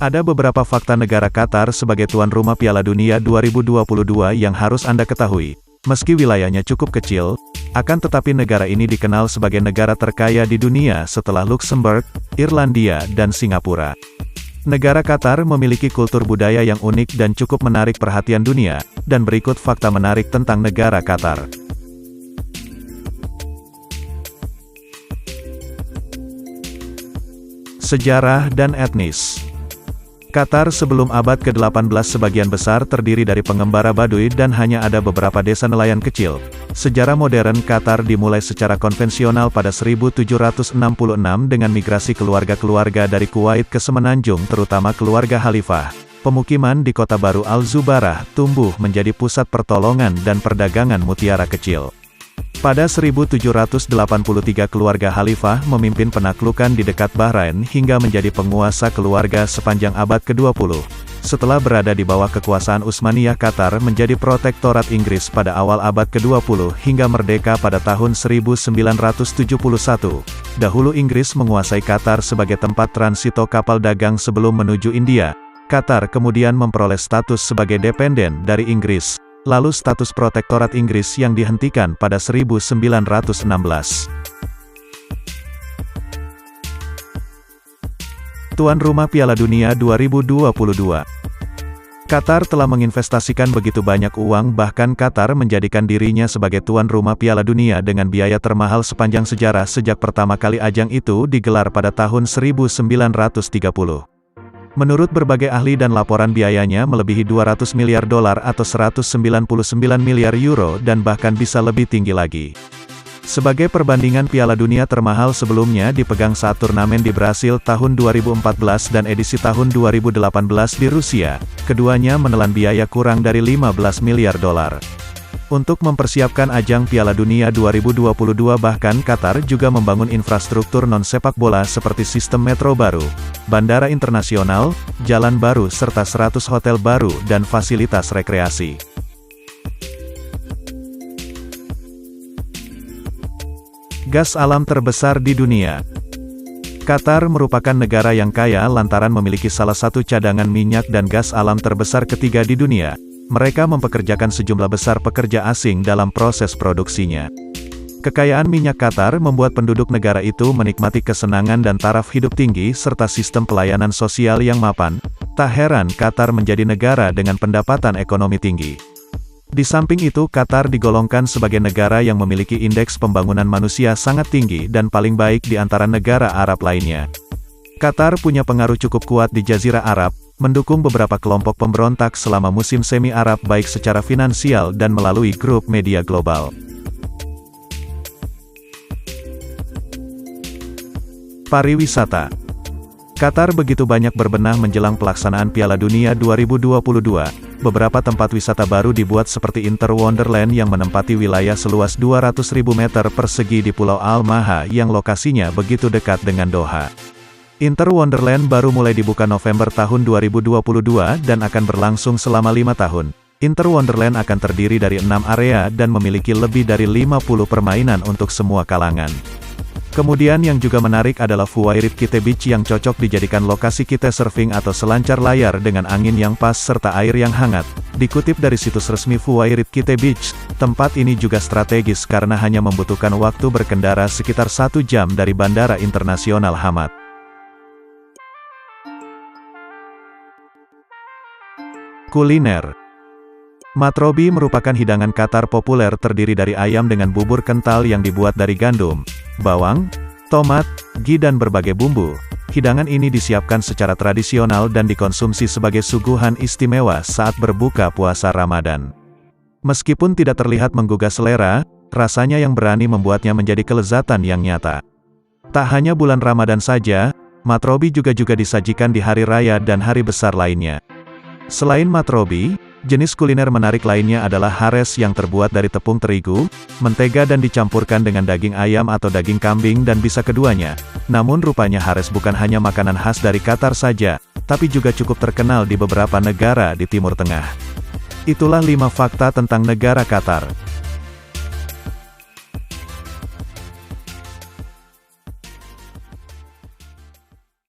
Ada beberapa fakta negara Qatar sebagai tuan rumah Piala Dunia 2022 yang harus Anda ketahui. Meski wilayahnya cukup kecil, akan tetapi negara ini dikenal sebagai negara terkaya di dunia setelah Luxembourg, Irlandia, dan Singapura. Negara Qatar memiliki kultur budaya yang unik dan cukup menarik perhatian dunia, dan berikut fakta menarik tentang negara Qatar. Sejarah dan etnis. Qatar sebelum abad ke-18 sebagian besar terdiri dari pengembara Baduy dan hanya ada beberapa desa nelayan kecil. Sejarah modern Qatar dimulai secara konvensional pada 1766 dengan migrasi keluarga-keluarga dari Kuwait ke Semenanjung terutama keluarga Khalifah. Pemukiman di kota baru Al-Zubarah tumbuh menjadi pusat pertolongan dan perdagangan mutiara kecil. Pada 1783 keluarga Khalifah memimpin penaklukan di dekat Bahrain hingga menjadi penguasa keluarga sepanjang abad ke-20. Setelah berada di bawah kekuasaan Utsmaniyah, Qatar menjadi protektorat Inggris pada awal abad ke-20 hingga merdeka pada tahun 1971. Dahulu Inggris menguasai Qatar sebagai tempat transito kapal dagang sebelum menuju India. Qatar kemudian memperoleh status sebagai dependen dari Inggris. Lalu status protektorat Inggris yang dihentikan pada 1916. Tuan rumah Piala Dunia 2022. Qatar telah menginvestasikan begitu banyak uang, bahkan Qatar menjadikan dirinya sebagai tuan rumah Piala Dunia dengan biaya termahal sepanjang sejarah sejak pertama kali ajang itu digelar pada tahun 1930. Menurut berbagai ahli dan laporan biayanya melebihi 200 miliar dolar atau 199 miliar euro dan bahkan bisa lebih tinggi lagi. Sebagai perbandingan, Piala Dunia termahal sebelumnya dipegang saat turnamen di Brasil tahun 2014 dan edisi tahun 2018 di Rusia. Keduanya menelan biaya kurang dari 15 miliar dolar. Untuk mempersiapkan ajang Piala Dunia 2022 bahkan Qatar juga membangun infrastruktur non-sepak bola seperti sistem metro baru, bandara internasional, jalan baru serta 100 hotel baru dan fasilitas rekreasi. Gas alam terbesar di dunia. Qatar merupakan negara yang kaya lantaran memiliki salah satu cadangan minyak dan gas alam terbesar ketiga di dunia. Mereka mempekerjakan sejumlah besar pekerja asing dalam proses produksinya. Kekayaan minyak Qatar membuat penduduk negara itu menikmati kesenangan dan taraf hidup tinggi serta sistem pelayanan sosial yang mapan. Tak heran Qatar menjadi negara dengan pendapatan ekonomi tinggi. Di samping itu, Qatar digolongkan sebagai negara yang memiliki indeks pembangunan manusia sangat tinggi dan paling baik di antara negara Arab lainnya. Qatar punya pengaruh cukup kuat di Jazirah Arab, mendukung beberapa kelompok pemberontak selama musim semi Arab baik secara finansial dan melalui grup media global. Pariwisata. Qatar begitu banyak berbenah menjelang pelaksanaan Piala Dunia 2022. Beberapa tempat wisata baru dibuat seperti Inter Wonderland yang menempati wilayah seluas 200.000 meter persegi di Pulau Al-Maha yang lokasinya begitu dekat dengan Doha. Inter Wonderland baru mulai dibuka November tahun 2022 dan akan berlangsung selama 5 tahun. Inter Wonderland akan terdiri dari 6 area dan memiliki lebih dari 50 permainan untuk semua kalangan. Kemudian yang juga menarik adalah Fuwairid Kite Beach yang cocok dijadikan lokasi kite surfing atau selancar layar dengan angin yang pas serta air yang hangat. Dikutip dari situs resmi Fuwairid Kite Beach, tempat ini juga strategis karena hanya membutuhkan waktu berkendara sekitar 1 jam dari Bandara Internasional Hamad. Kuliner. Matrobi merupakan hidangan Qatar populer terdiri dari ayam dengan bubur kental yang dibuat dari gandum, bawang, tomat, ghee dan berbagai bumbu. Hidangan ini disiapkan secara tradisional dan dikonsumsi sebagai suguhan istimewa saat berbuka puasa Ramadan. Meskipun tidak terlihat menggugah selera, rasanya yang berani membuatnya menjadi kelezatan yang nyata. Tak hanya bulan Ramadan saja, matrobi juga disajikan di hari raya dan hari besar lainnya. Selain matrobi, jenis kuliner menarik lainnya adalah hares yang terbuat dari tepung terigu, mentega dan dicampurkan dengan daging ayam atau daging kambing dan bisa keduanya. Namun rupanya hares bukan hanya makanan khas dari Qatar saja, tapi juga cukup terkenal di beberapa negara di Timur Tengah. Itulah 5 fakta tentang negara Qatar.